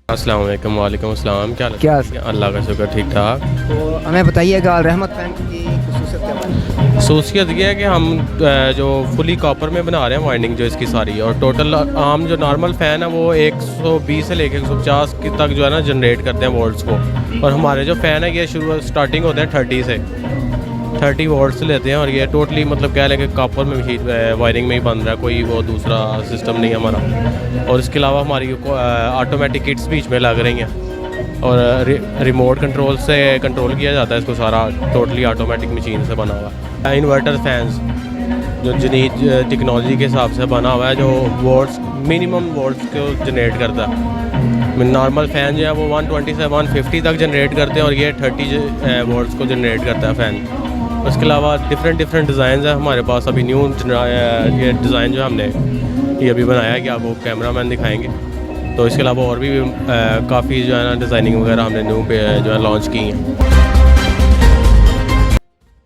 अस्सलाम वालेकुम। वालेकुम अस्सलाम। क्या क्या अल्लाह का शुक्र, ठीक ठाक। तो हमें बताइएगा रहमत फ़ैन की ख़ुसूसियत क्या है? खसूसियत ये है कि हम जो फुली कॉपर में बना रहे हैं वाइंडिंग जो इसकी सारी, और टोटल आम जो नॉर्मल फ़ैन है वो 120 से लेकर 150 तक जो है ना जनरेट करते हैं वोल्ट्स को। और हमारे जो फ़ैन है ये स्टार्टिंग होते हैं 30 से 30 वोल्ट्स लेते हैं। और ये टोटली मतलब कह लें कि कॉपर में ही वायरिंग में ही बन रहा है, कोई वो दूसरा सिस्टम नहीं है हमारा। और इसके अलावा हमारी ऑटोमेटिक किट्स बीच में लग रही हैं और रिमोट कंट्रोल से कंट्रोल किया जाता है इसको सारा, टोटली ऑटोमेटिक मशीन से बना हुआ है। इन्वर्टर फैंस जो जदीद टेक्नोलॉजी के हिसाब से बना हुआ है, जो वोल्ट्स मिनिमम वोल्ट्स को जनरेट करता है। नॉर्मल फ़ैन जो है वो 120 से 150 तक जनरेट करते हैं और ये 30 वोल्ट्स को जनरेट करता है फ़ैन। उसके अलावा डिफरेंट डिज़ाइन है हमारे पास। अभी न्यू ये डिज़ाइन जो हमने ये अभी बनाया है कि आपको कैमरा मैन दिखाएँगे। तो इसके अलावा और भी काफ़ी जो है ना डिज़ाइनिंग वगैरह हमने न्यू पे जो है लॉन्च की हैं।